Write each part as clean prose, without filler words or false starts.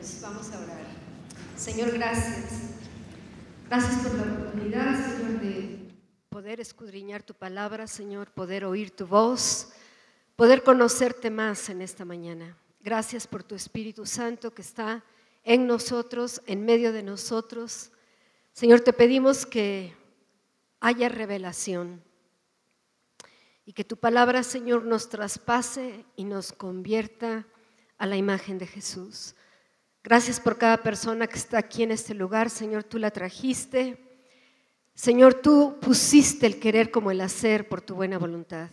Dios. Vamos a orar. Señor, gracias. Gracias por la oportunidad, Señor, de poder escudriñar tu palabra, Señor, poder oír tu voz, poder conocerte más en esta mañana. Gracias por tu Espíritu Santo que está en nosotros, en medio de nosotros. Señor, te pedimos que haya revelación y que tu palabra, Señor, nos traspase y nos convierta a la imagen de Jesús. Gracias por cada persona que está aquí en este lugar, Señor, tú la trajiste. Señor, tú pusiste el querer como el hacer por tu buena voluntad.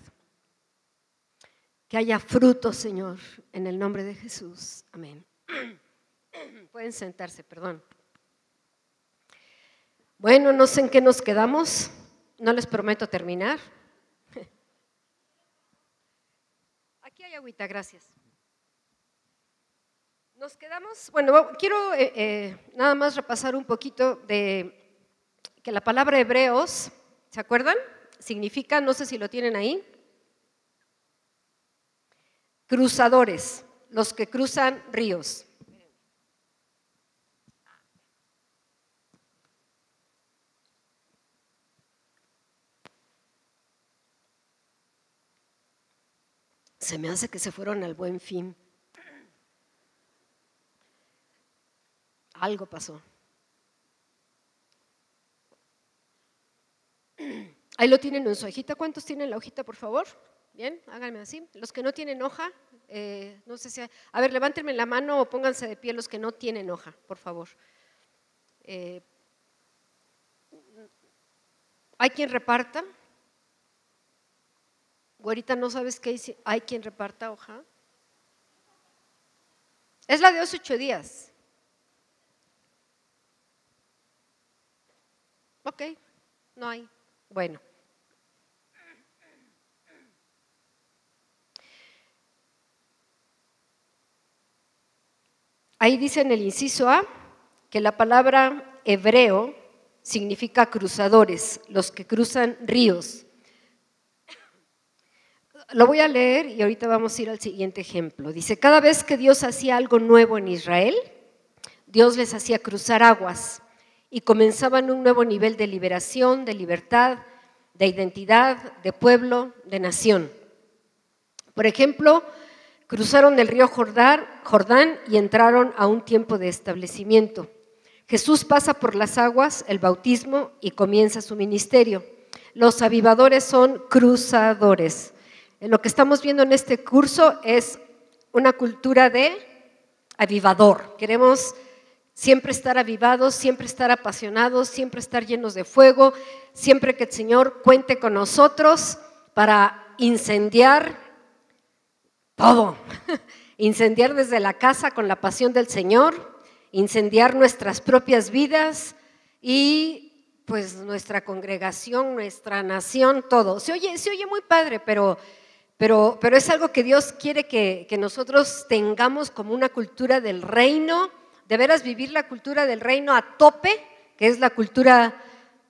Que haya fruto, Señor, en el nombre de Jesús. Amén. Pueden sentarse, perdón. Bueno, no sé en qué nos quedamos. No les prometo terminar. Aquí hay agüita, gracias. Nos quedamos, bueno, quiero nada más repasar un poquito de que la palabra hebreos, ¿se acuerdan? Significa, no sé si lo tienen ahí, cruzadores, los que cruzan ríos. Se me hace que se fueron al Buen Fin. Algo pasó. Ahí lo tienen en su hojita. ¿Cuántos tienen la hojita, por favor? Bien, háganme así. Los que no tienen hoja, no sé si… A ver, levántenme la mano o pónganse de pie los que no tienen hoja, por favor. ¿Hay quien reparta? Güerita, ¿no sabes qué dice? ¿Hay quien reparta hoja? Es la de los 8 días. Ok, no hay. Bueno. Ahí dice en el inciso A que la palabra hebreo significa cruzadores, los que cruzan ríos. Lo voy a leer y ahorita vamos a ir al siguiente ejemplo. Dice, cada vez que Dios hacía algo nuevo en Israel, Dios les hacía cruzar aguas y comenzaban un nuevo nivel de liberación, de libertad, de identidad, de pueblo, de nación. Por ejemplo, cruzaron el río Jordán y entraron a un tiempo de establecimiento. Jesús pasa por las aguas, el bautismo, y comienza su ministerio. Los avivadores son cruzadores. Lo que estamos viendo en este curso es una cultura de avivador. Queremos siempre estar avivados, siempre estar apasionados, siempre estar llenos de fuego, siempre que el Señor cuente con nosotros para incendiar todo. Incendiar desde la casa con la pasión del Señor, incendiar nuestras propias vidas y pues nuestra congregación, nuestra nación, todo. Se oye muy padre, pero es algo que Dios quiere que nosotros tengamos como una cultura del reino, de veras vivir la cultura del reino a tope, que es la cultura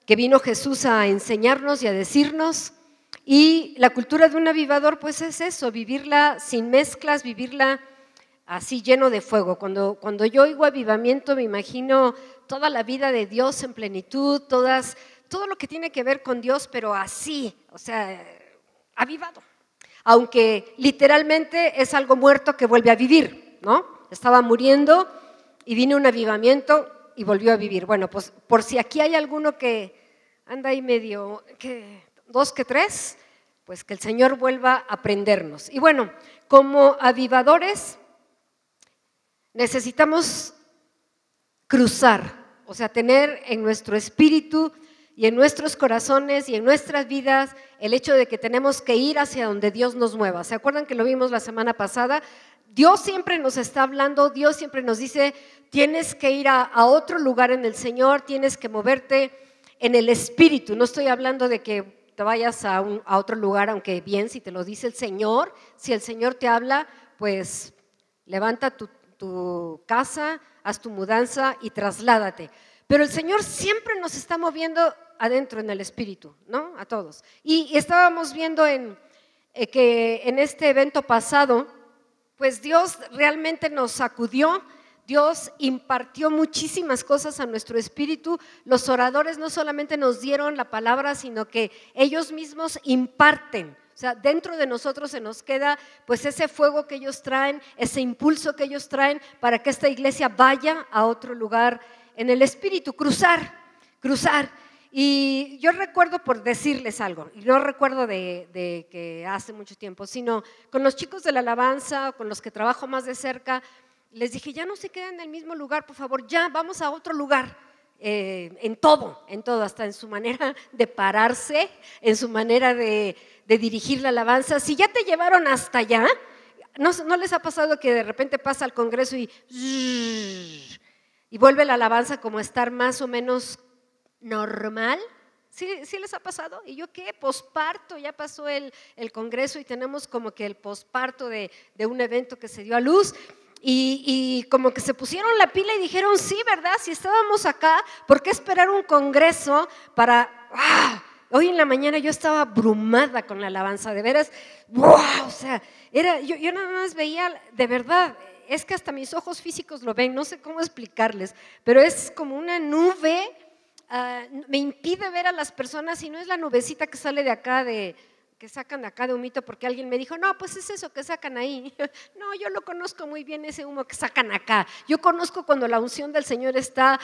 que vino Jesús a enseñarnos y a decirnos. Y la cultura de un avivador pues es eso, vivirla sin mezclas, vivirla así lleno de fuego. Cuando yo oigo avivamiento me imagino toda la vida de Dios en plenitud, todo lo que tiene que ver con Dios, pero así, o sea, avivado. Aunque literalmente es algo muerto que vuelve a vivir, ¿no? Estaba muriendo y vino un avivamiento y volvió a vivir. Bueno, pues por si aquí hay alguno que anda ahí medio, dos que tres, pues que el Señor vuelva a prendernos. Y bueno, como avivadores necesitamos cruzar, o sea, tener en nuestro espíritu y en nuestros corazones y en nuestras vidas el hecho de que tenemos que ir hacia donde Dios nos mueva. ¿Se acuerdan que lo vimos la semana pasada? Dios siempre nos está hablando, Dios siempre nos dice, tienes que ir a otro lugar en el Señor, tienes que moverte en el espíritu. No estoy hablando de que te vayas a otro lugar, aunque bien, si te lo dice el Señor, si el Señor te habla, pues levanta tu casa, haz tu mudanza y trasládate. Pero el Señor siempre nos está moviendo adentro en el espíritu, ¿no? A todos. Y estábamos viendo que en este evento pasado, pues Dios realmente nos sacudió, Dios impartió muchísimas cosas a nuestro espíritu. Los oradores no solamente nos dieron la palabra, sino que ellos mismos imparten. O sea, dentro de nosotros se nos queda pues ese fuego que ellos traen, ese impulso que ellos traen para que esta iglesia vaya a otro lugar en el espíritu, cruzar. Y yo recuerdo, por decirles algo, y no recuerdo de que hace mucho tiempo, sino con los chicos de la alabanza, con los que trabajo más de cerca, les dije, ya no se queden en el mismo lugar, por favor, ya vamos a otro lugar. En todo, hasta en su manera de pararse, en su manera de dirigir la alabanza. Si ya te llevaron hasta allá, ¿no les ha pasado que de repente pasa al congreso y vuelve la alabanza como a estar más o menos normal? ¿Sí les ha pasado? ¿Y yo qué? Posparto, ya pasó el congreso y tenemos como que el posparto de un evento que se dio a luz. Y como que se pusieron la pila y dijeron, sí, ¿verdad? Si estábamos acá, ¿por qué esperar un congreso para...? Hoy en la mañana yo estaba abrumada con la alabanza, de veras, ¡wow! O sea, yo nada más veía, de verdad, es que hasta mis ojos físicos lo ven, no sé cómo explicarles, pero es como una nube, me impide ver a las personas y no es la nubecita que sale de acá que sacan de acá de humito, porque alguien me dijo, no, pues es eso que sacan ahí. No, yo lo conozco muy bien, ese humo que sacan acá. Yo conozco cuando la unción del Señor está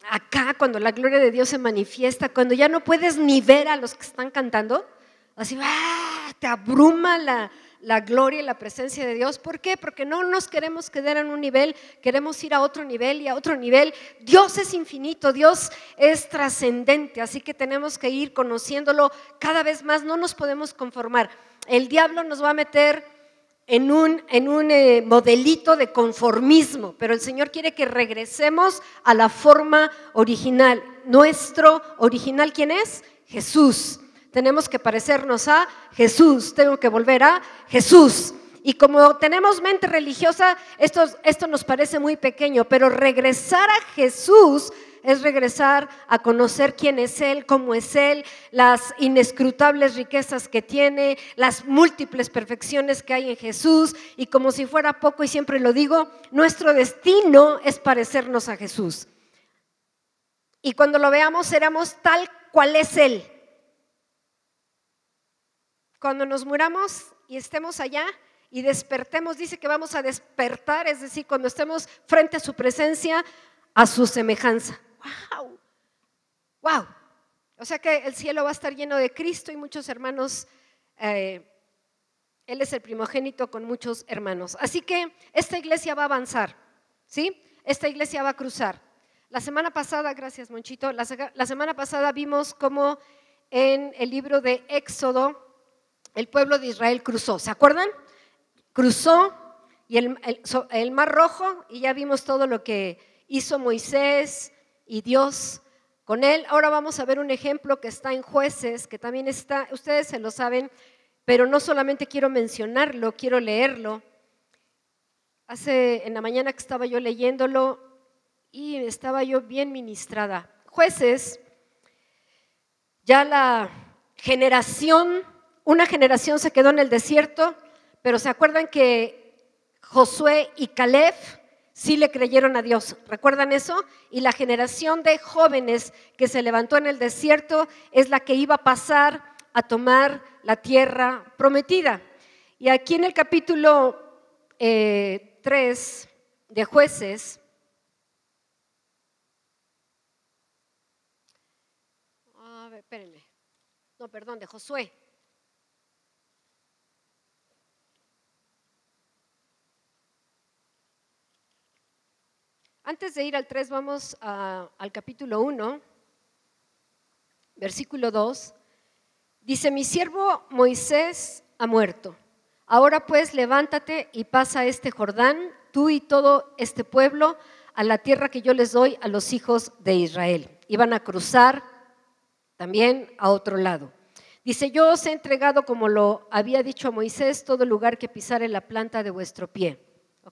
acá, cuando la gloria de Dios se manifiesta, cuando ya no puedes ni ver a los que están cantando, así te abruma la gloria y la presencia de Dios. ¿Por qué? Porque no nos queremos quedar en un nivel, queremos ir a otro nivel y a otro nivel. Dios es infinito, Dios es trascendente, así que tenemos que ir conociéndolo cada vez más, no nos podemos conformar. El diablo nos va a meter en un modelito de conformismo, pero el Señor quiere que regresemos a la forma original. Nuestro original, ¿quién es? Jesús. Tenemos que parecernos a Jesús, tengo que volver a Jesús. Y como tenemos mente religiosa, esto nos parece muy pequeño, pero regresar a Jesús es regresar a conocer quién es Él, cómo es Él, las inescrutables riquezas que tiene, las múltiples perfecciones que hay en Jesús. Y como si fuera poco, y siempre lo digo, nuestro destino es parecernos a Jesús. Y cuando lo veamos, seremos tal cual es Él. Cuando nos muramos y estemos allá y despertemos, dice que vamos a despertar, es decir, cuando estemos frente a su presencia, a su semejanza. ¡Wow! ¡Wow! O sea que el cielo va a estar lleno de Cristo y muchos hermanos. Él es el primogénito con muchos hermanos. Así que esta iglesia va a avanzar, ¿sí? Esta iglesia va a cruzar. La semana pasada, gracias Monchito, la semana pasada vimos cómo en el libro de Éxodo el pueblo de Israel cruzó, ¿se acuerdan? Cruzó y el Mar Rojo, y ya vimos todo lo que hizo Moisés y Dios con él. Ahora vamos a ver un ejemplo que está en Jueces, que también está, ustedes se lo saben, pero no solamente quiero mencionarlo, quiero leerlo. En la mañana que estaba yo leyéndolo y estaba yo bien ministrada. Jueces, ya una generación se quedó en el desierto, pero ¿se acuerdan que Josué y Caleb sí le creyeron a Dios? ¿Recuerdan eso? Y la generación de jóvenes que se levantó en el desierto es la que iba a pasar a tomar la tierra prometida. Y aquí en el capítulo 3 de Jueces, espérenme, no, perdón, de Josué. Antes de ir al 3, vamos al capítulo 1, versículo 2. Dice, mi siervo Moisés ha muerto. Ahora pues levántate y pasa este Jordán, tú y todo este pueblo, a la tierra que yo les doy a los hijos de Israel. Iban a cruzar también a otro lado. Dice, yo os he entregado, como lo había dicho a Moisés, todo lugar que pisare la planta de vuestro pie.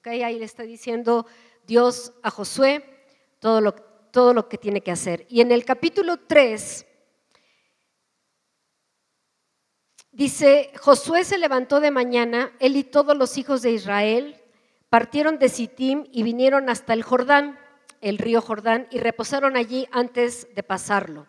Ahí le está diciendo Dios a Josué todo lo que tiene que hacer. Y en el capítulo 3 dice, Josué se levantó de mañana, él y todos los hijos de Israel, partieron de Sittim y vinieron hasta el Jordán, el río Jordán, y reposaron allí antes de pasarlo.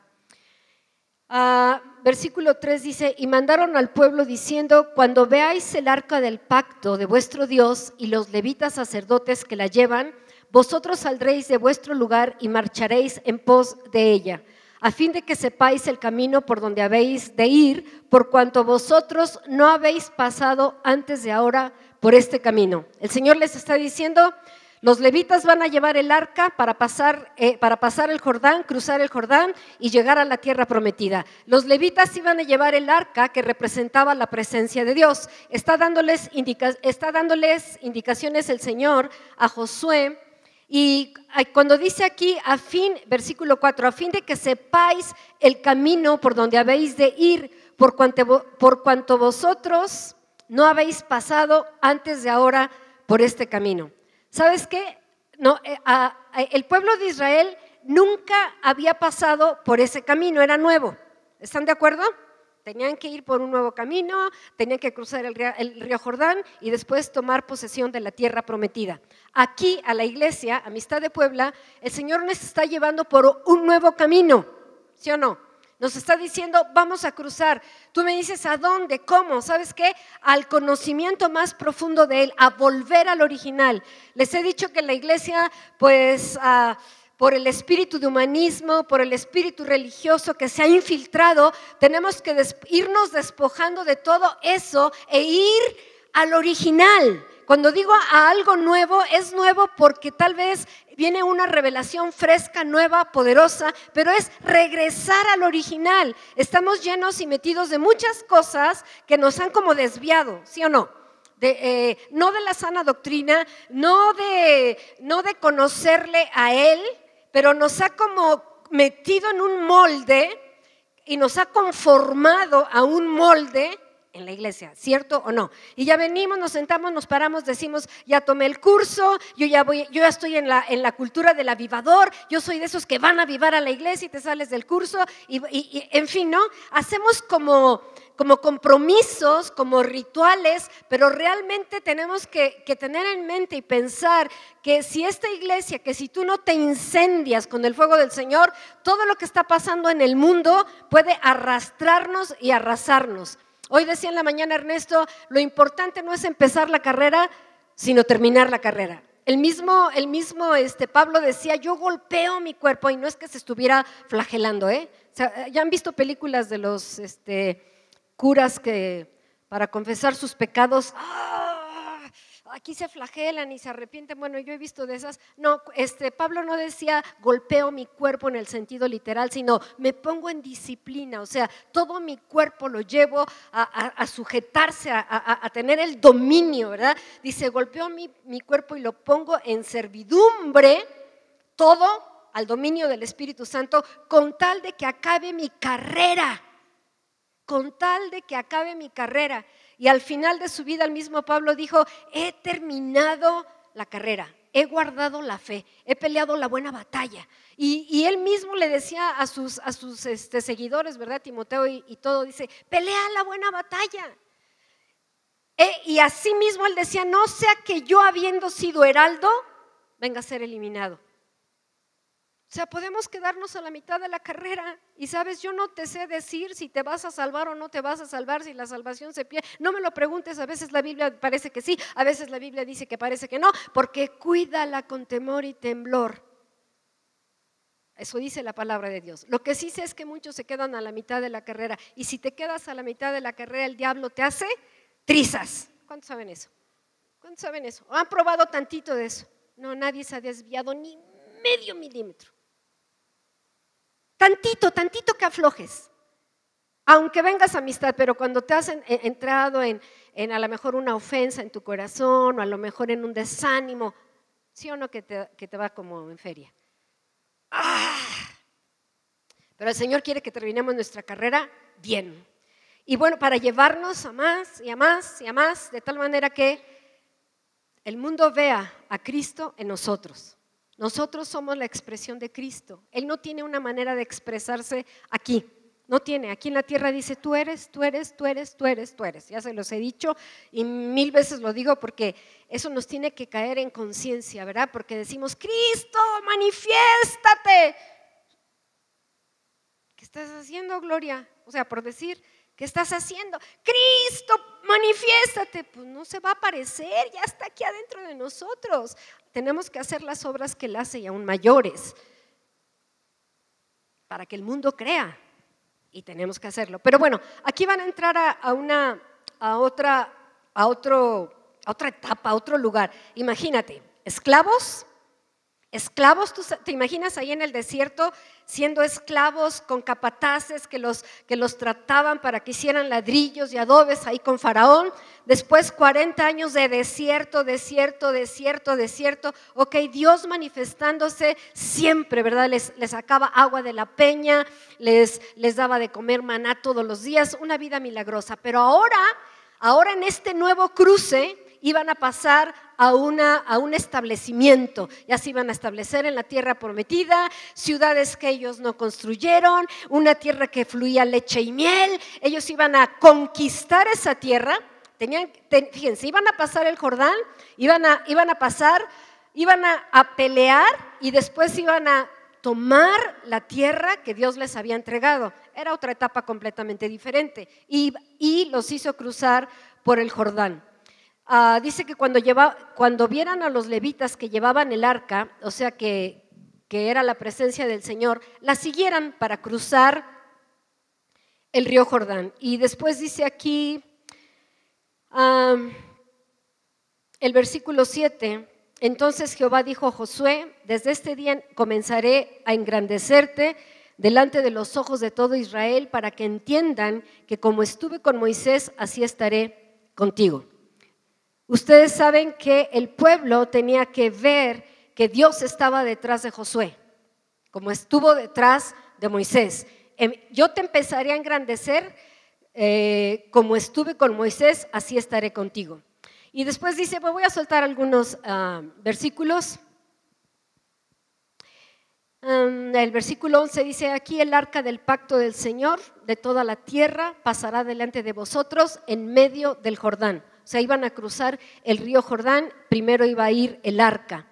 Versículo 3 dice, y mandaron al pueblo diciendo, cuando veáis el arca del pacto de vuestro Dios y los levitas sacerdotes que la llevan, vosotros saldréis de vuestro lugar y marcharéis en pos de ella, a fin de que sepáis el camino por donde habéis de ir, por cuanto vosotros no habéis pasado antes de ahora por este camino. El Señor les está diciendo, los levitas van a llevar el arca para pasar el Jordán, cruzar el Jordán y llegar a la tierra prometida. Los levitas iban a llevar el arca que representaba la presencia de Dios. Está dándoles indicaciones el Señor a Josué. Y cuando dice aquí, versículo 4, a fin de que sepáis el camino por donde habéis de ir, por cuanto vosotros no habéis pasado antes de ahora por este camino. ¿Sabes qué? No, el pueblo de Israel nunca había pasado por ese camino, era nuevo. ¿Están de acuerdo? Tenían que ir por un nuevo camino, tenían que cruzar el río Jordán y después tomar posesión de la tierra prometida. Aquí, a la iglesia, Amistad de Puebla, el Señor nos está llevando por un nuevo camino, ¿sí o no? Nos está diciendo, vamos a cruzar. Tú me dices, ¿a dónde? ¿Cómo? ¿Sabes qué? Al conocimiento más profundo de Él, a volver al original. Les he dicho que la iglesia, pues, por el espíritu de humanismo, por el espíritu religioso que se ha infiltrado, tenemos que irnos despojando de todo eso e ir al original. Cuando digo a algo nuevo, es nuevo porque tal vez viene una revelación fresca, nueva, poderosa, pero es regresar al original. Estamos llenos y metidos de muchas cosas que nos han como desviado, ¿sí o no? No de la sana doctrina, no de conocerle a Él, pero nos ha como metido en un molde y nos ha conformado a un molde en la iglesia, ¿cierto o no? Y ya venimos, nos sentamos, nos paramos, decimos, ya tomé el curso, yo ya estoy en la cultura del avivador, yo soy de esos que van a avivar a la iglesia y te sales del curso, y en fin, ¿no? Hacemos como compromisos, como rituales, pero realmente tenemos que tener en mente y pensar que si esta iglesia, que si tú no te incendias con el fuego del Señor, todo lo que está pasando en el mundo puede arrastrarnos y arrasarnos. Hoy decía en la mañana Ernesto, lo importante no es empezar la carrera, sino terminar la carrera. El mismo Pablo decía, yo golpeo mi cuerpo, y no es que se estuviera flagelando, O sea, ya han visto películas de los curas que para confesar sus pecados, aquí se flagelan y se arrepienten. Bueno, yo he visto de esas. No, Pablo no decía golpeo mi cuerpo en el sentido literal, sino me pongo en disciplina, o sea, todo mi cuerpo lo llevo a sujetarse, a tener el dominio, ¿verdad? Dice, golpeo mi cuerpo y lo pongo en servidumbre, todo al dominio del Espíritu Santo, con tal de que acabe mi carrera. Con tal de que acabe mi carrera. Y al final de su vida el mismo Pablo dijo, he terminado la carrera, he guardado la fe, he peleado la buena batalla. Y él mismo le decía a sus seguidores, ¿verdad? Timoteo y todo, dice, pelea la buena batalla. Y así mismo él decía, no sea que yo habiendo sido heraldo, venga a ser eliminado. O sea, podemos quedarnos a la mitad de la carrera y sabes, yo no te sé decir si te vas a salvar o no te vas a salvar, si la salvación se pierde. No me lo preguntes, a veces la Biblia parece que sí, a veces la Biblia dice que parece que no, porque cuídala con temor y temblor. Eso dice la palabra de Dios. Lo que sí sé es que muchos se quedan a la mitad de la carrera y si te quedas a la mitad de la carrera, el diablo te hace trizas. ¿Cuántos saben eso? ¿Cuántos saben eso? ¿O han probado tantito de eso? No, nadie se ha desviado ni medio milímetro. Tantito que aflojes, aunque vengas a amistad, pero cuando te has entrado en a lo mejor una ofensa en tu corazón o a lo mejor en un desánimo, ¿sí o no que te va como en feria? Pero el Señor quiere que terminemos nuestra carrera bien. Y bueno, para llevarnos a más y a más y a más, de tal manera que el mundo vea a Cristo en nosotros. Nosotros somos la expresión de Cristo. Él no tiene una manera de expresarse aquí. No tiene. Aquí en la tierra dice, tú eres, tú eres, tú eres, tú eres, tú eres. Ya se los he dicho y 1000 veces lo digo porque eso nos tiene que caer en conciencia, ¿verdad? Porque decimos, Cristo, manifiéstate. ¿Qué estás haciendo, Gloria? O sea, por decir, ¿qué estás haciendo? Cristo, manifiéstate. Pues no se va a aparecer, ya está aquí adentro de nosotros. Tenemos que hacer las obras que Él hace y aún mayores para que el mundo crea. Y tenemos que hacerlo. Pero bueno, aquí van a entrar a otra etapa, a otro lugar. Imagínate, esclavos, ¿tú te imaginas ahí en el desierto siendo esclavos con capataces que los trataban para que hicieran ladrillos y adobes ahí con Faraón? Después 40 años de desierto. Ok, Dios manifestándose siempre, ¿verdad? Les sacaba agua de la peña, les daba de comer maná todos los días, una vida milagrosa. Pero ahora en este nuevo cruce iban a pasar a un establecimiento, ya se iban a establecer en la tierra prometida, ciudades que ellos no construyeron, una tierra que fluía leche y miel. Ellos iban a conquistar esa tierra. Fíjense, iban a pasar el Jordán, iban a pelear y después iban a tomar la tierra que Dios les había entregado. Era otra etapa completamente diferente y los hizo cruzar por el Jordán. Dice que cuando vieran a los levitas que llevaban el arca, o sea que era la presencia del Señor, la siguieran para cruzar el río Jordán. Y después dice aquí el versículo 7, entonces Jehová dijo a Josué, desde este día comenzaré a engrandecerte delante de los ojos de todo Israel para que entiendan que como estuve con Moisés, así estaré contigo. Ustedes saben que el pueblo tenía que ver que Dios estaba detrás de Josué, como estuvo detrás de Moisés. Yo te empezaré a engrandecer como estuve con Moisés, así estaré contigo. Y después dice, pues voy a soltar algunos versículos. El versículo 11 dice, aquí el arca del pacto del Señor de toda la tierra pasará delante de vosotros en medio del Jordán. O sea, iban a cruzar el río Jordán, primero iba a ir el arca.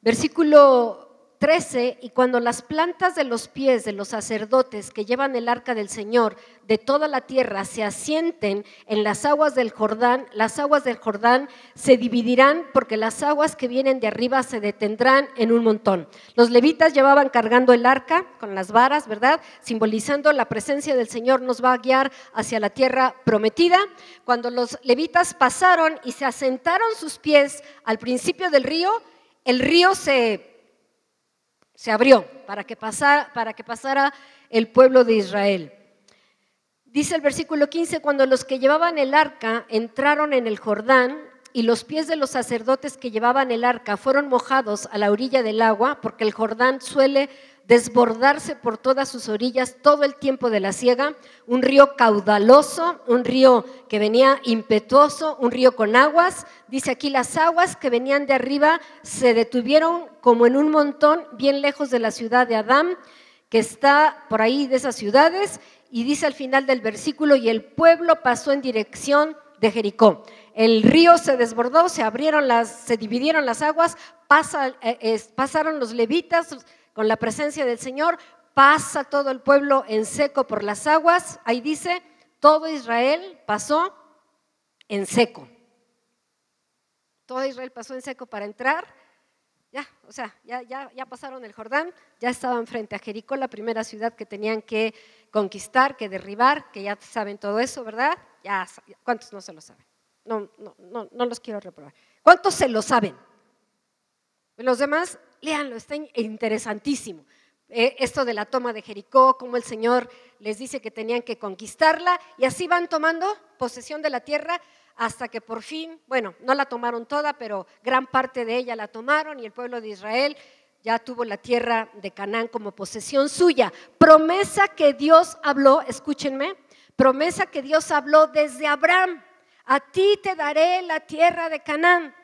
Versículo 13, y cuando las plantas de los pies de los sacerdotes que llevan el arca del Señor de toda la tierra se asienten en las aguas del Jordán se dividirán porque las aguas que vienen de arriba se detendrán en un montón. Los levitas llevaban cargando el arca con las varas, ¿verdad? Simbolizando la presencia del Señor nos va a guiar hacia la tierra prometida. Cuando los levitas pasaron y se asentaron sus pies al principio del río, el río se abrió para que pasara el pueblo de Israel. Dice el versículo 15, cuando los que llevaban el arca entraron en el Jordán y los pies de los sacerdotes que llevaban el arca fueron mojados a la orilla del agua, porque el Jordán suele desbordarse por todas sus orillas todo el tiempo de la siega, un río caudaloso, un río que venía impetuoso, un río con aguas. Dice aquí, las aguas que venían de arriba se detuvieron como en un montón bien lejos de la ciudad de Adán, que está por ahí de esas ciudades, y dice al final del versículo, y el pueblo pasó en dirección de Jericó. El río se desbordó, se dividieron las aguas, pasaron los levitas con la presencia del Señor, pasa todo el pueblo en seco por las aguas. Ahí dice, todo Israel pasó en seco. Todo Israel pasó en seco para entrar. Ya pasaron el Jordán, ya estaban frente a Jericó, la primera ciudad que tenían que conquistar, que derribar, que ya saben todo eso, ¿verdad? ¿Cuántos no se lo saben? No los quiero reprobar. ¿Cuántos se lo saben? Los demás, léanlo, está interesantísimo. Esto de la toma de Jericó, cómo el Señor les dice que tenían que conquistarla, y así van tomando posesión de la tierra hasta que por fin, bueno, no la tomaron toda, pero gran parte de ella la tomaron y el pueblo de Israel ya tuvo la tierra de Canaán como posesión suya. Promesa que Dios habló, escúchenme, promesa que Dios habló desde Abraham, a ti te daré la tierra de Canaán.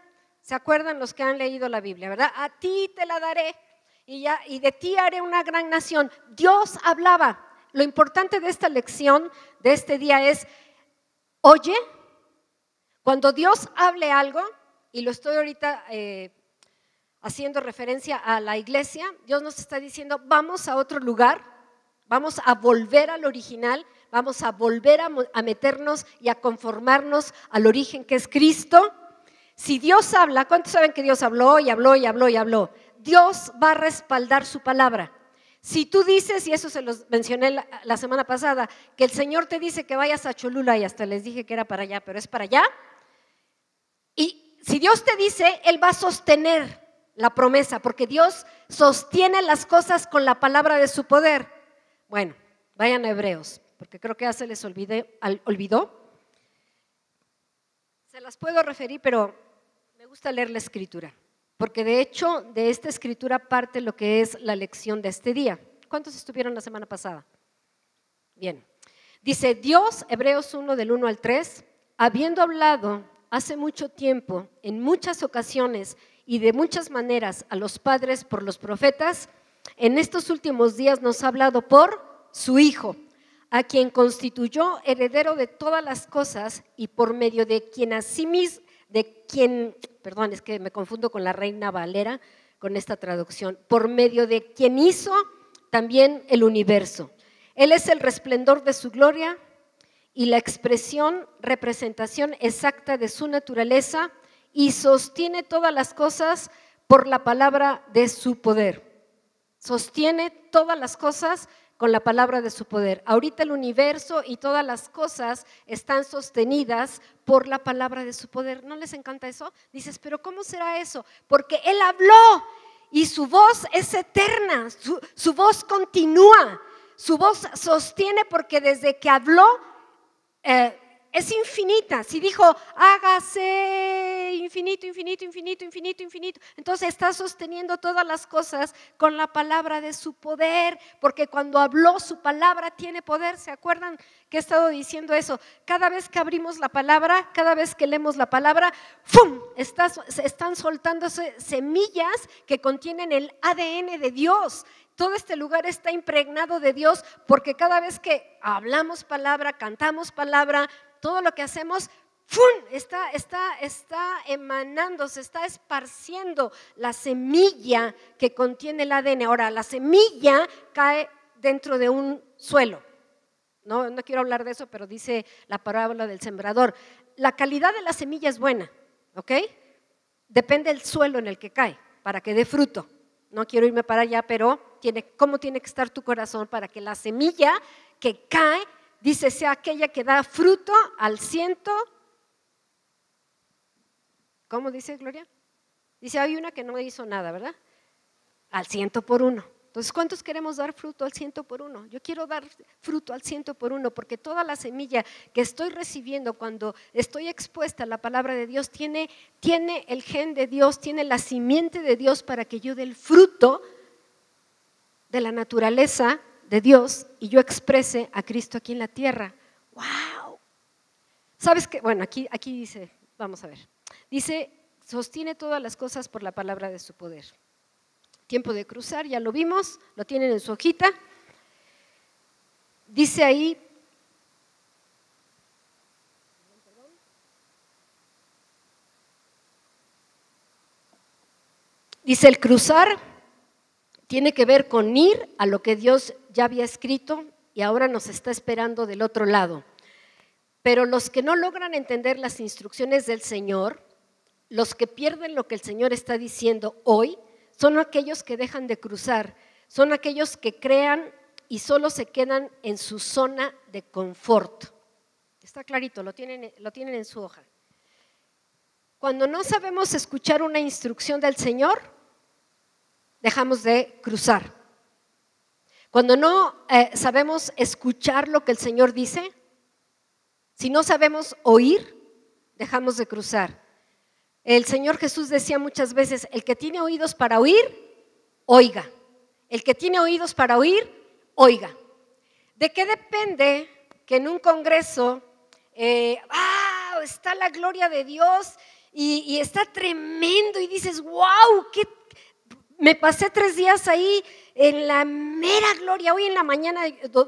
¿Se acuerdan los que han leído la Biblia, verdad? A ti te la daré y de ti haré una gran nación. Dios hablaba. Lo importante de esta lección, de este día es, oye, cuando Dios hable algo, y lo estoy ahorita haciendo referencia a la iglesia, Dios nos está diciendo, vamos a otro lugar, vamos a volver al original, vamos a volver a meternos y a conformarnos al origen que es Cristo. Si Dios habla, ¿cuántos saben que Dios habló y habló y habló y habló? Dios va a respaldar su palabra. Si tú dices, y eso se los mencioné la semana pasada, que el Señor te dice que vayas a Cholula, y hasta les dije que era para allá, pero es para allá, y si Dios te dice, Él va a sostener la promesa, porque Dios sostiene las cosas con la palabra de su poder. Bueno, vayan a Hebreos, porque creo que ya se les olvidó. Se las puedo referir, pero me gusta leer la escritura, porque de hecho de esta escritura parte lo que es la lección de este día. ¿Cuántos estuvieron la semana pasada? Bien, dice Dios, Hebreos 1 del 1 al 3, habiendo hablado hace mucho tiempo, en muchas ocasiones y de muchas maneras a los padres por los profetas, en estos últimos días nos ha hablado por su Hijo, a quien constituyó heredero de todas las cosas y por medio de quien asimismo, perdón, es que me confundo con la Reina Valera con esta traducción, por medio de quien hizo también el universo. Él es el resplandor de su gloria y la representación exacta de su naturaleza, y sostiene todas las cosas por la palabra de su poder. Sostiene todas las cosas con la palabra de su poder. Ahorita el universo y todas las cosas están sostenidas por la palabra de su poder. ¿No les encanta eso? Dices, pero ¿cómo será eso? Porque Él habló y su voz es eterna, su voz continúa, su voz sostiene, porque desde que habló es infinita. Si dijo, hágase infinito, infinito, infinito, infinito, infinito, entonces está sosteniendo todas las cosas con la palabra de su poder, porque cuando habló su palabra tiene poder. ¿Se acuerdan que he estado diciendo eso? Cada vez que abrimos la palabra, cada vez que leemos la palabra, ¡fum!, están soltándose semillas que contienen el ADN de Dios. Todo este lugar está impregnado de Dios, porque cada vez que hablamos palabra, cantamos palabra, todo lo que hacemos, ¡fum!, está emanando, se está esparciendo la semilla que contiene el ADN. Ahora, la semilla cae dentro de un suelo. No quiero hablar de eso, pero dice la parábola del sembrador. La calidad de la semilla es buena, ¿ok? Depende del suelo en el que cae para que dé fruto. No quiero irme para allá, pero ¿cómo tiene que estar tu corazón para que la semilla que cae, dice, sea aquella que da fruto al 100? ¿Cómo dice Gloria? Dice, hay una que no hizo nada, ¿verdad? Al 100 por 1. Entonces, ¿cuántos queremos dar fruto al 100 por 1? Yo quiero dar fruto al 100 por 1, porque toda la semilla que estoy recibiendo cuando estoy expuesta a la palabra de Dios tiene el gen de Dios, tiene la simiente de Dios para que yo dé el fruto de la naturaleza de Dios y yo exprese a Cristo aquí en la tierra. ¡Wow! ¿Sabes qué? Bueno, aquí dice, vamos a ver, dice, sostiene todas las cosas por la palabra de su poder. Tiempo de cruzar, ya lo vimos, lo tienen en su hojita. Dice ahí, dice, el cruzar tiene que ver con ir a lo que Dios ya había escrito y ahora nos está esperando del otro lado. Pero los que no logran entender las instrucciones del Señor, los que pierden lo que el Señor está diciendo hoy, son aquellos que dejan de cruzar, son aquellos que crean y solo se quedan en su zona de confort. Está clarito, lo tienen en su hoja. Cuando no sabemos escuchar una instrucción del Señor, dejamos de cruzar. Cuando no sabemos escuchar lo que el Señor dice, si no sabemos oír, dejamos de cruzar. El Señor Jesús decía muchas veces, el que tiene oídos para oír, oiga. El que tiene oídos para oír, oiga. ¿De qué depende que en un congreso está la gloria de Dios y está tremendo y dices, wow, me pasé 3 días ahí en la mera gloria. Hoy en la mañana,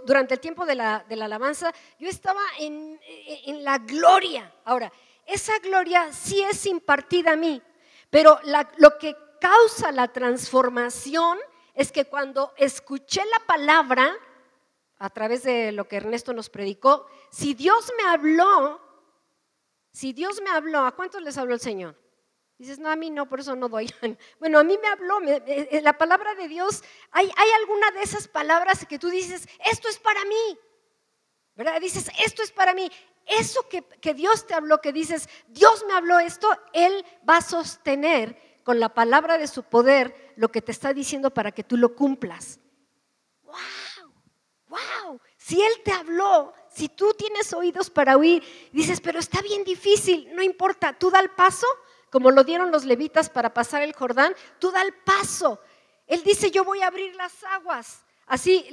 durante el tiempo de la alabanza, yo estaba en la gloria. Ahora, esa gloria sí es impartida a mí, pero lo que causa la transformación es que cuando escuché la palabra, a través de lo que Ernesto nos predicó, si Dios me habló, ¿a cuántos les habló el Señor? Dices, no, a mí no, por eso no doy. Bueno, a mí me habló, la palabra de Dios, hay alguna de esas palabras que tú dices, esto es para mí, ¿verdad? Dices, esto es para mí. Eso que Dios te habló, que dices, Dios me habló esto, Él va a sostener con la palabra de su poder lo que te está diciendo para que tú lo cumplas. ¡Wow! Si Él te habló, si tú tienes oídos para oír, dices, pero está bien difícil, no importa, tú da el paso, como lo dieron los levitas para pasar el Jordán, tú da el paso. Él dice, yo voy a abrir las aguas. Así,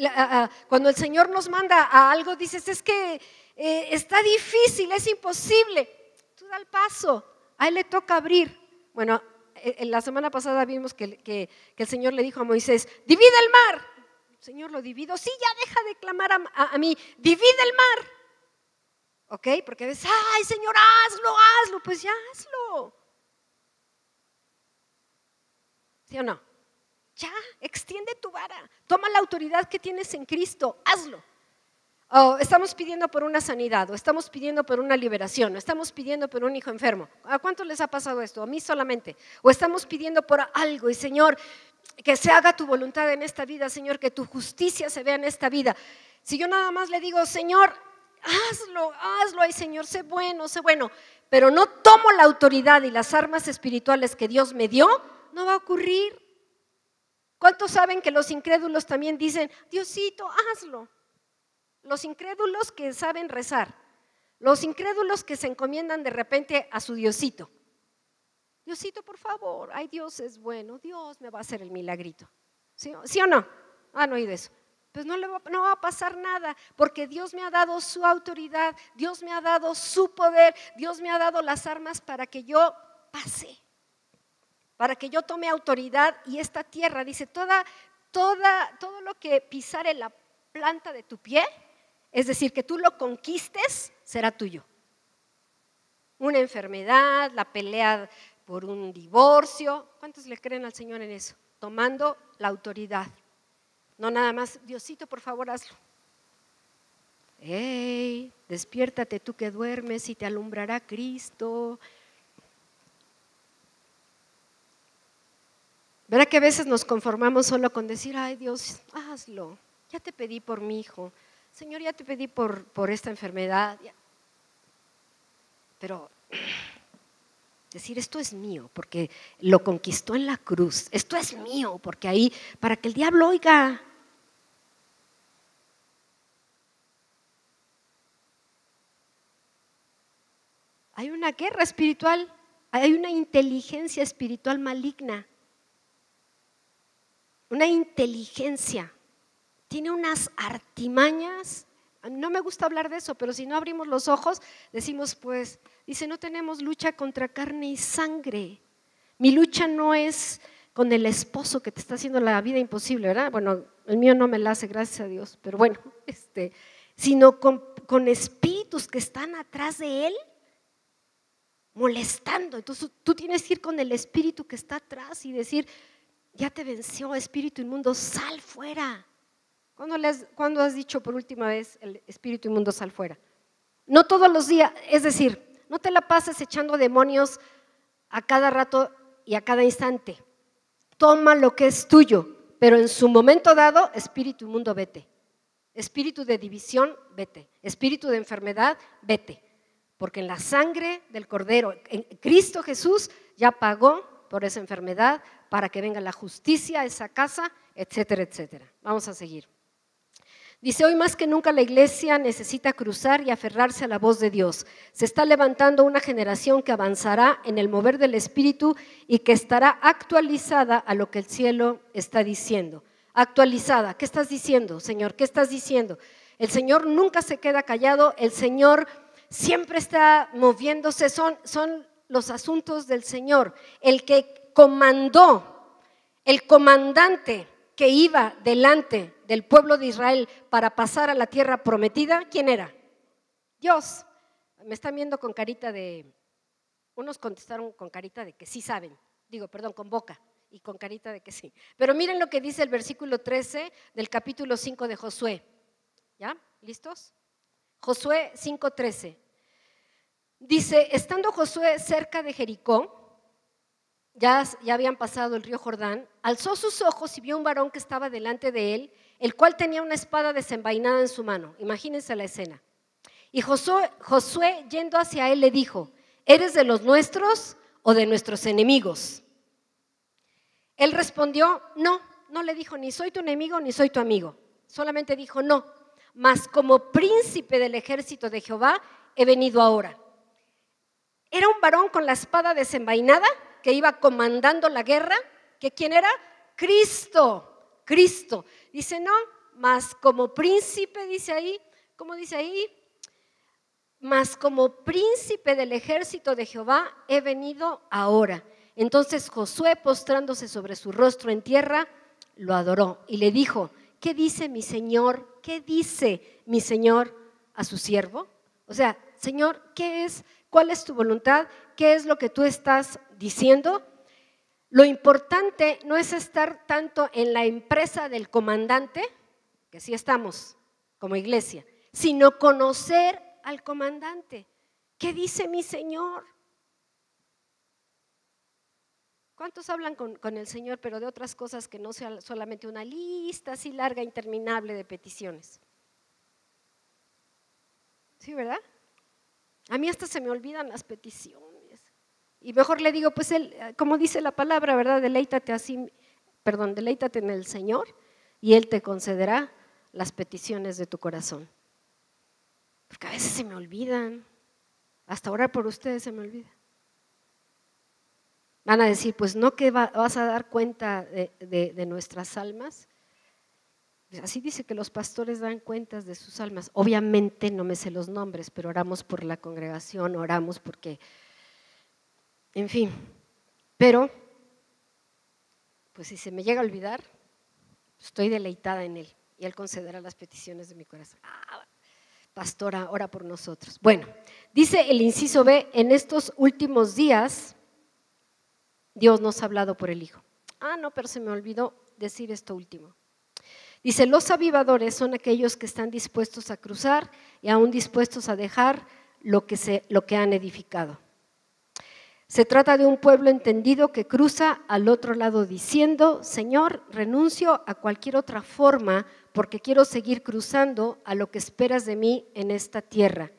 cuando el Señor nos manda a algo, dices, es que está difícil, es imposible. Tú da el paso, a Él le toca abrir. Bueno, la semana pasada vimos que el Señor le dijo a Moisés, divide el mar. El Señor lo divido, sí, ya deja de clamar a mí, divide el mar. ¿Ok? Porque ves, ay Señor, hazlo, pues ya hazlo. ¿Sí o no? Ya, extiende tu vara, toma la autoridad que tienes en Cristo, hazlo. Estamos pidiendo por una sanidad, o estamos pidiendo por una liberación, o estamos pidiendo por un hijo enfermo. ¿A cuántos les ha pasado esto? A mí solamente. O estamos pidiendo por algo y Señor, que se haga tu voluntad en esta vida, Señor, que tu justicia se vea en esta vida. Si yo nada más le digo, Señor, hazlo, ay Señor, sé bueno, pero no tomo la autoridad y las armas espirituales que Dios me dio, no va a ocurrir. ¿Cuántos saben que los incrédulos también dicen, Diosito, hazlo? Los incrédulos que saben rezar, los incrédulos que se encomiendan de repente a su Diosito. Diosito, por favor, ay, Dios es bueno, Dios me va a hacer el milagrito. ¿Sí o no? ¿Han oído eso? Pues no va a pasar nada, porque Dios me ha dado su autoridad, Dios me ha dado su poder, Dios me ha dado las armas para que yo pase, para que yo tome autoridad. Y esta tierra, dice, todo lo que pisare la planta de tu pie, es decir, que tú lo conquistes, será tuyo. Una enfermedad, la pelea por un divorcio. ¿Cuántos le creen al Señor en eso? Tomando la autoridad. No nada más, Diosito, por favor, hazlo. ¡Ey! Despiértate tú que duermes y te alumbrará Cristo. ¿Verdad que a veces nos conformamos solo con decir, ay Dios, hazlo, ya te pedí por mi hijo, Señor, ya te pedí por esta enfermedad? Pero decir, esto es mío, porque lo conquistó en la cruz, esto es mío, porque ahí, para que el diablo oiga. Hay una guerra espiritual, hay una inteligencia espiritual maligna. Una inteligencia, tiene unas artimañas. No me gusta hablar de eso, pero si no abrimos los ojos, decimos pues, dice, no tenemos lucha contra carne y sangre. Mi lucha no es con el esposo que te está haciendo la vida imposible, ¿verdad? Bueno, el mío no me la hace, gracias a Dios, pero bueno, sino con espíritus que están atrás de él, molestando. Entonces tú tienes que ir con el espíritu que está atrás y decir, ya te venció, espíritu inmundo, sal fuera. ¿Cuándo has dicho por última vez el espíritu inmundo, sal fuera? No todos los días, es decir, no te la pases echando demonios a cada rato y a cada instante. Toma lo que es tuyo, pero en su momento dado, espíritu inmundo, vete. Espíritu de división, vete. Espíritu de enfermedad, vete. Porque en la sangre del Cordero, en Cristo Jesús ya pagó por esa enfermedad, para que venga la justicia a esa casa, etcétera, etcétera. Vamos a seguir. Dice, hoy más que nunca la iglesia necesita cruzar y aferrarse a la voz de Dios. Se está levantando una generación que avanzará en el mover del Espíritu y que estará actualizada a lo que el cielo está diciendo. Actualizada, ¿qué estás diciendo, Señor? ¿Qué estás diciendo? El Señor nunca se queda callado, el Señor siempre está moviéndose, son los asuntos del Señor. El que comandó El comandante que iba delante del pueblo de Israel para pasar a la tierra prometida, ¿quién era? Dios. Me están viendo con carita de, unos contestaron con carita de que sí saben, con boca y con carita de que sí. Pero miren lo que dice el versículo 13 del capítulo 5 de Josué. ¿Ya? ¿Listos? Josué 5:13. Dice, estando Josué cerca de Jericó, ya habían pasado el río Jordán, alzó sus ojos y vio un varón que estaba delante de él, el cual tenía una espada desenvainada en su mano. Imagínense la escena. Y Josué, yendo hacia él, le dijo, ¿eres de los nuestros o de nuestros enemigos? Él respondió, no le dijo, ni soy tu enemigo ni soy tu amigo. Solamente dijo, no, mas como príncipe del ejército de Jehová he venido ahora. Era un varón con la espada desenvainada que iba comandando la guerra, que ¿quién era? Cristo. Dice, no, mas como príncipe, dice ahí, ¿cómo dice ahí? Mas como príncipe del ejército de Jehová he venido ahora. Entonces Josué, postrándose sobre su rostro en tierra, lo adoró y le dijo, ¿qué dice mi Señor? ¿Qué dice mi Señor a su siervo? O sea, Señor, ¿qué es? ¿Cuál es tu voluntad? ¿Qué es lo que tú estás diciendo? Lo importante no es estar tanto en la empresa del comandante, que sí estamos como iglesia, sino conocer al comandante. ¿Qué dice mi Señor? ¿Cuántos hablan con el Señor, pero de otras cosas que no sea solamente una lista así larga, interminable de peticiones? ¿Sí, verdad? A mí hasta se me olvidan las peticiones. Y mejor le digo, pues él, como dice la palabra, ¿verdad? Deleítate en el Señor y Él te concederá las peticiones de tu corazón. Porque a veces se me olvidan, hasta orar por ustedes se me olvida. Van a decir, pues no que vas a dar cuenta de nuestras almas. Así dice que los pastores dan cuentas de sus almas. Obviamente no me sé los nombres, pero oramos por la congregación, oramos porque, en fin. Pero, pues si se me llega a olvidar, estoy deleitada en Él y Él concederá las peticiones de mi corazón. Pastora, ora por nosotros. Bueno, dice el inciso B, en estos últimos días Dios nos ha hablado por el Hijo. No, pero se me olvidó decir esto último. Dice, los avivadores son aquellos que están dispuestos a cruzar y aún dispuestos a dejar lo que han edificado. Se trata de un pueblo entendido que cruza al otro lado diciendo, Señor, renuncio a cualquier otra forma porque quiero seguir cruzando a lo que esperas de mí en esta tierra.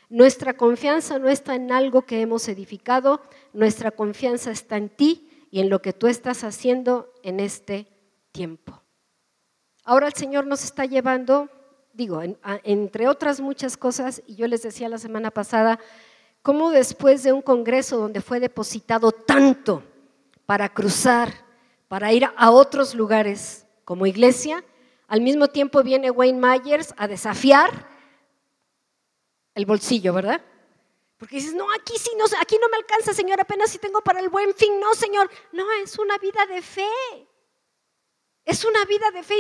Nuestra confianza no está en algo que hemos edificado, nuestra confianza está en ti y en lo que tú estás haciendo en este tiempo. Ahora el Señor nos está llevando, entre otras muchas cosas, y yo les decía la semana pasada, cómo después de un congreso donde fue depositado tanto para cruzar, para ir a otros lugares como iglesia, al mismo tiempo viene Wayne Myers a desafiar el bolsillo, ¿verdad? Porque dices, no, aquí sí, no, aquí no me alcanza, Señor, apenas si tengo para el Buen Fin. No, Señor, no, es una vida de fe. Es una vida de fe.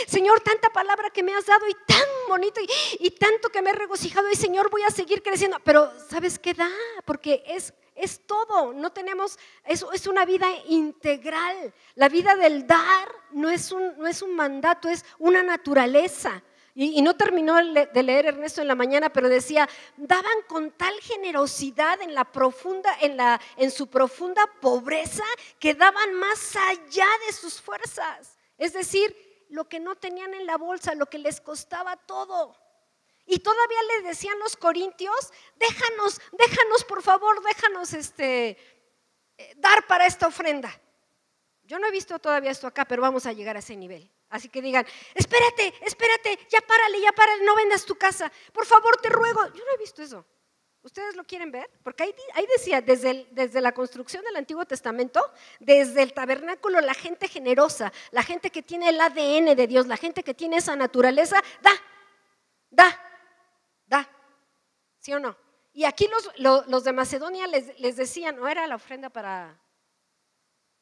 Señor, tanta palabra que me has dado y tan bonito y tanto que me he regocijado y Señor, voy a seguir creciendo. Pero ¿sabes qué da? Porque es todo, no tenemos, es una vida integral. La vida del dar no es un mandato, es una naturaleza. Y no terminó de leer Ernesto en la mañana, pero decía, daban con tal generosidad en su profunda pobreza que daban más allá de sus fuerzas. Es decir, lo que no tenían en la bolsa, lo que les costaba todo. Y todavía les decían los corintios, déjanos por favor, dar para esta ofrenda. Yo no he visto todavía esto acá, pero vamos a llegar a ese nivel. Así que digan, espérate, ya párale, no vendas tu casa, por favor te ruego. Yo no he visto eso. ¿Ustedes lo quieren ver? Porque ahí decía, desde la construcción del Antiguo Testamento, desde el tabernáculo, la gente generosa, la gente que tiene el ADN de Dios, la gente que tiene esa naturaleza, da. ¿Sí o no? Y aquí los de Macedonia les decían, ¿no era la ofrenda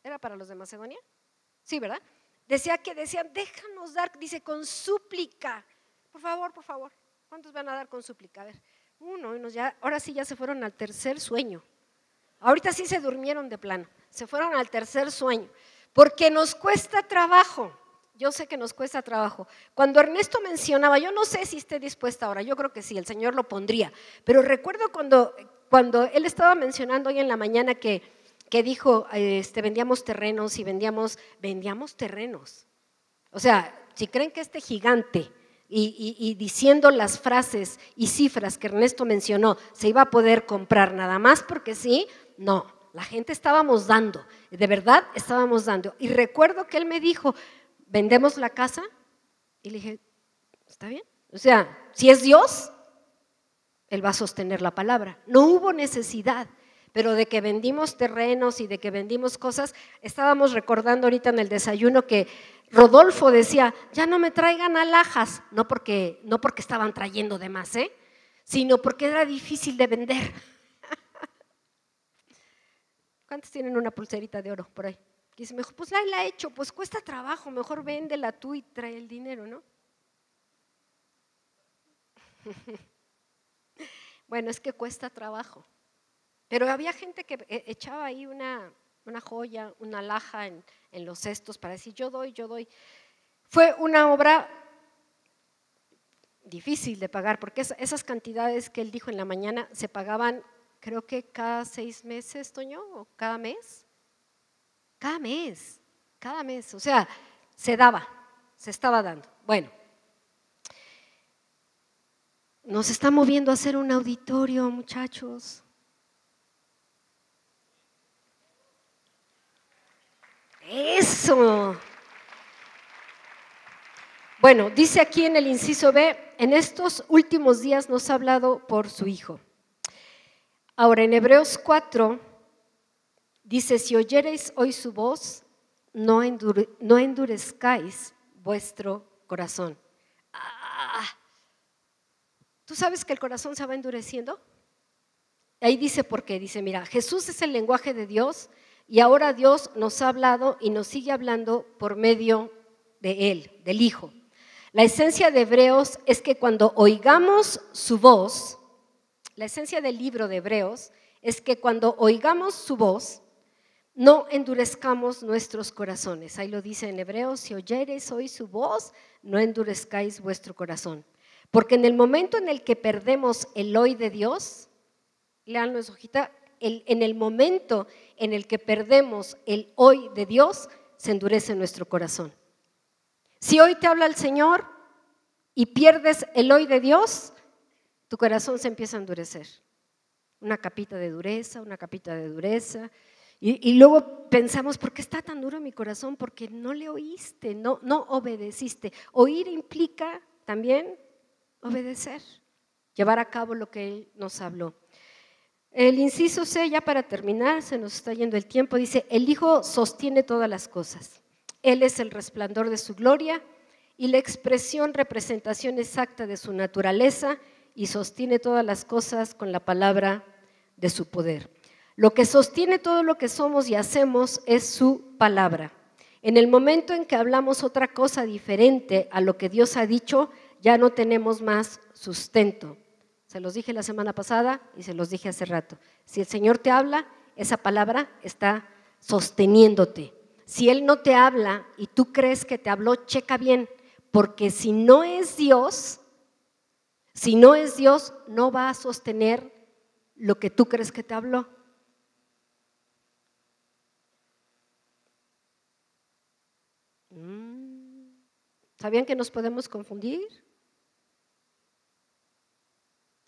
¿era para los de Macedonia? Sí, ¿verdad? Decían, déjanos dar, dice, con súplica. Por favor, por favor. ¿Cuántos van a dar con súplica? A ver, uno, ahora sí ya se fueron al tercer sueño. Ahorita sí se durmieron de plano, se fueron al tercer sueño, porque nos cuesta trabajo. Yo sé que nos cuesta trabajo. Cuando Ernesto mencionaba, yo no sé si esté dispuesta ahora, yo creo que sí, el Señor lo pondría, pero recuerdo cuando él estaba mencionando hoy en la mañana que dijo, vendíamos terrenos y vendíamos terrenos. O sea, si creen que este gigante y diciendo las frases y cifras que Ernesto mencionó se iba a poder comprar nada más porque sí, no, la gente estábamos dando, de verdad estábamos dando. Y recuerdo que él me dijo, ¿vendemos la casa? Y le dije, ¿está bien? O sea, si es Dios, Él va a sostener la palabra. No hubo necesidad, pero de que vendimos terrenos y de que vendimos cosas, estábamos recordando ahorita en el desayuno que Rodolfo decía, ya no me traigan alhajas, no porque estaban trayendo de más, sino porque era difícil de vender. ¿Cuántos tienen una pulserita de oro por ahí? Y dice, mejor, pues ahí la he hecho, pues cuesta trabajo, mejor véndela tú y trae el dinero, ¿no? Bueno, es que cuesta trabajo. Pero había gente que echaba ahí una joya, una alhaja en los cestos para decir, yo doy. Fue una obra difícil de pagar, porque esas cantidades que él dijo en la mañana se pagaban, creo que cada 6 meses, Toño, o cada mes. Cada mes, o sea, se estaba dando. Bueno, nos está moviendo a hacer un auditorio, muchachos. Eso. Bueno, dice aquí en el inciso B, en estos últimos días nos ha hablado por su Hijo. Ahora, en Hebreos 4, dice, si oyereis hoy su voz, no endurezcáis vuestro corazón. ¿Tú sabes que el corazón se va endureciendo? Ahí dice por qué, dice, mira, Jesús es el lenguaje de Dios y ahora Dios nos ha hablado y nos sigue hablando por medio de Él, del Hijo. La esencia de Hebreos es que cuando oigamos su voz, la esencia del libro de Hebreos es que cuando oigamos su voz, no endurezcamos nuestros corazones. Ahí lo dice en Hebreos, si oyereis hoy su voz, no endurezcáis vuestro corazón. Porque en el momento en el que perdemos el hoy de Dios, leanlo en su hojita, en el momento en el que perdemos el hoy de Dios, se endurece nuestro corazón. Si hoy te habla el Señor y pierdes el hoy de Dios, tu corazón se empieza a endurecer. Una capita de dureza, y luego pensamos, ¿por qué está tan duro mi corazón? Porque no le oíste, no obedeciste. Oír implica también obedecer, llevar a cabo lo que Él nos habló. El inciso C, ya para terminar, se nos está yendo el tiempo, dice, el Hijo sostiene todas las cosas. Él es el resplandor de su gloria y la representación exacta de su naturaleza y sostiene todas las cosas con la palabra de su poder. Lo que sostiene todo lo que somos y hacemos es su palabra. En el momento en que hablamos otra cosa diferente a lo que Dios ha dicho, ya no tenemos más sustento. Se los dije la semana pasada y se los dije hace rato. Si el Señor te habla, esa palabra está sosteniéndote. Si Él no te habla y tú crees que te habló, checa bien, porque si no es Dios, no va a sostener lo que tú crees que te habló. ¿Sabían que nos podemos confundir?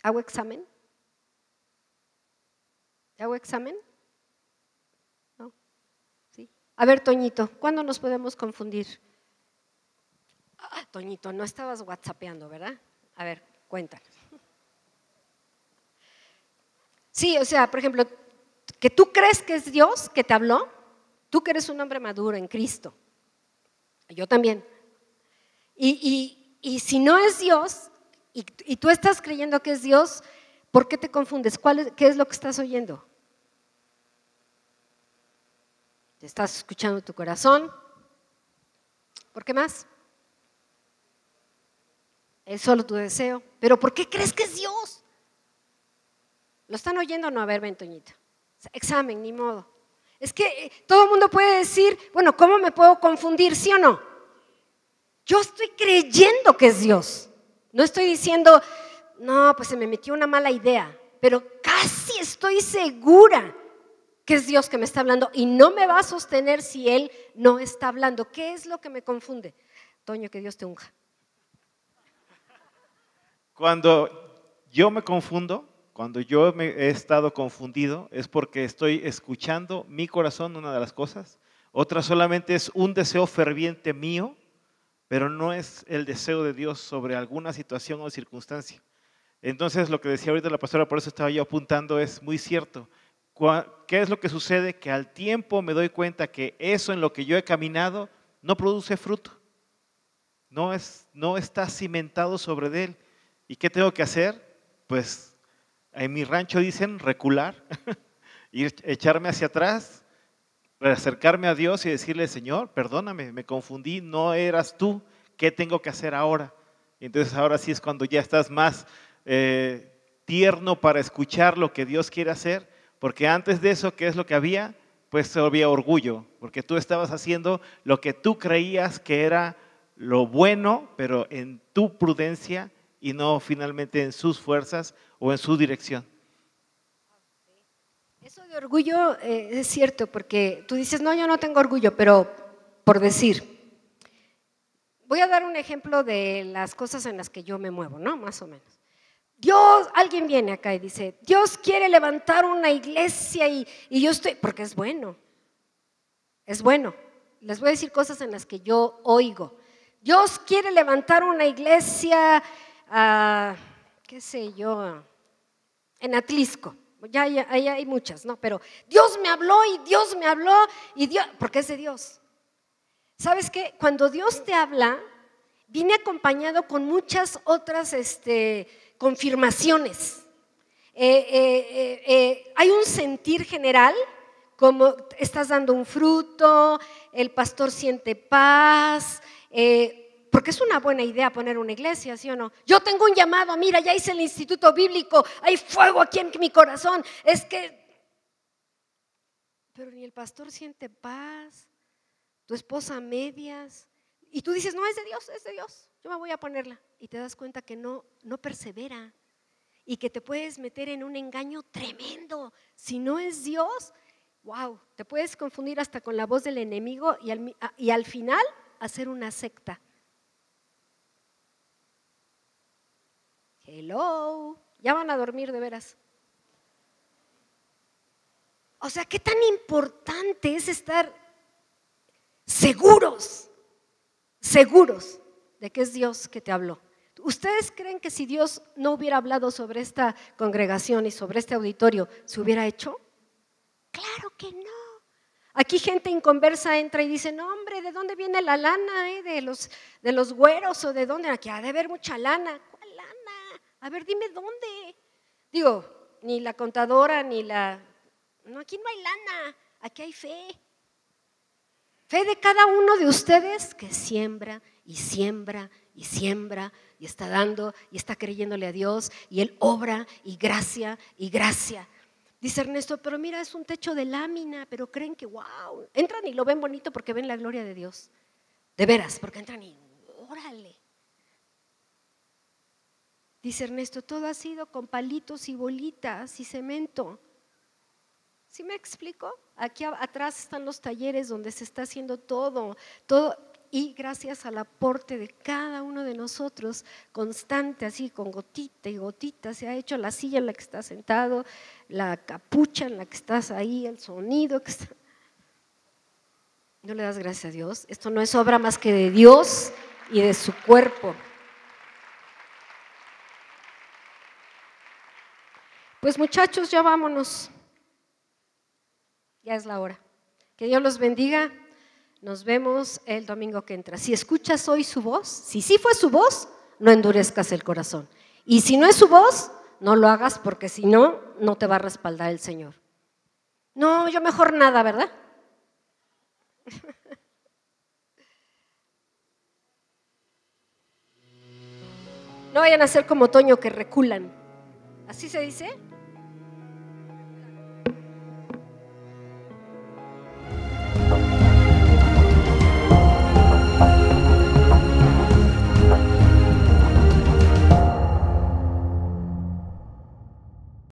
¿Hago examen? ¿No? ¿Sí? A ver, Toñito, ¿cuándo nos podemos confundir? Toñito, no estabas whatsappeando, ¿verdad? A ver, cuéntanos. Sí, o sea, por ejemplo, que tú crees que es Dios que te habló, tú que eres un hombre maduro en Cristo, yo también. Y si no es Dios, y tú estás creyendo que es Dios, ¿por qué te confundes? ¿Qué es lo que estás oyendo? ¿Te estás escuchando tu corazón? ¿Por qué más? Es solo tu deseo. ¿Pero por qué crees que es Dios? ¿Lo están oyendo o no? A ver, ven, Toñita. Examen, ni modo. Es que todo el mundo puede decir, bueno, ¿cómo me puedo confundir? ¿Sí o no? Yo estoy creyendo que es Dios. No estoy diciendo, no, pues se me metió una mala idea, pero casi estoy segura que es Dios que me está hablando y no me va a sostener si Él no está hablando. ¿Qué es lo que me confunde? Toño, que Dios te unja. Cuando yo me confundo, cuando yo he estado confundido, es porque estoy escuchando mi corazón, una de las cosas. Otra solamente es un deseo ferviente mío, pero no es el deseo de Dios sobre alguna situación o circunstancia. Entonces, lo que decía ahorita la pastora, por eso estaba yo apuntando, es muy cierto. ¿Qué es lo que sucede? Que al tiempo me doy cuenta que eso en lo que yo he caminado no produce fruto. No está cimentado sobre él. ¿Y qué tengo que hacer? Pues en mi rancho dicen recular, echarme hacia atrás, acercarme a Dios y decirle, Señor, perdóname, me confundí, no eras tú, ¿qué tengo que hacer ahora? Y entonces ahora sí es cuando ya estás más tierno para escuchar lo que Dios quiere hacer, porque antes de eso, ¿qué es lo que había? Pues había orgullo, porque tú estabas haciendo lo que tú creías que era lo bueno, pero en tu prudencia y no finalmente en sus fuerzas o en su dirección. Eso de orgullo es cierto, porque tú dices, no, yo no tengo orgullo, pero por decir, voy a dar un ejemplo de las cosas en las que yo me muevo, ¿no? Más o menos. Alguien viene acá y dice, Dios quiere levantar una iglesia y yo estoy, porque es bueno, es bueno. Les voy a decir cosas en las que yo oigo. Dios quiere levantar una iglesia, qué sé yo, en Atlisco. Ya hay muchas, ¿no? Pero Dios me habló y Dios, porque es de Dios. ¿Sabes qué? Cuando Dios te habla, viene acompañado con muchas otras confirmaciones. Hay un sentir general, como estás dando un fruto, el pastor siente paz, porque es una buena idea poner una iglesia, ¿sí o no? Yo tengo un llamado, mira, ya hice el instituto bíblico, hay fuego aquí en mi corazón, pero ni el pastor siente paz, tu esposa a medias, y tú dices, no, es de Dios, yo me voy a ponerla, y te das cuenta que no persevera, y que te puedes meter en un engaño tremendo, si no es Dios, wow, te puedes confundir hasta con la voz del enemigo y al final hacer una secta. Hello, ya van a dormir de veras. O sea, ¿qué tan importante es estar seguros de que es Dios que te habló? ¿Ustedes creen que si Dios no hubiera hablado sobre esta congregación y sobre este auditorio, se hubiera hecho? Claro que no. Aquí gente inconversa entra y dice, no hombre, ¿de dónde viene la lana? ¿De los güeros o de dónde? Aquí ha de haber mucha lana. ¿Cuál lana? A ver, dime dónde. Digo, ni la contadora, no, aquí no hay lana, aquí hay fe. Fe de cada uno de ustedes que siembra y siembra y siembra y está dando y está creyéndole a Dios y Él obra y gracia y gracia. Dice Ernesto, pero mira, es un techo de lámina, pero creen que wow, entran y lo ven bonito porque ven la gloria de Dios. De veras, porque entran y órale. Dice Ernesto, todo ha sido con palitos y bolitas y cemento. ¿Sí me explico? Aquí atrás están los talleres donde se está haciendo todo, y gracias al aporte de cada uno de nosotros, constante, así con gotita y gotita, se ha hecho la silla en la que estás sentado, la capucha en la que estás ahí, el sonido que está. ¿No le das gracias a Dios? Esto no es obra más que de Dios y de su cuerpo. Pues muchachos, ya vámonos. Ya es la hora. Que Dios los bendiga. Nos vemos el domingo que entra. Si escuchas hoy su voz, si sí fue su voz, no endurezcas el corazón. Y si no es su voz, no lo hagas porque si no, no te va a respaldar el Señor. No, yo mejor nada, ¿verdad? No vayan a ser como Toño que reculan. ¿Así se dice?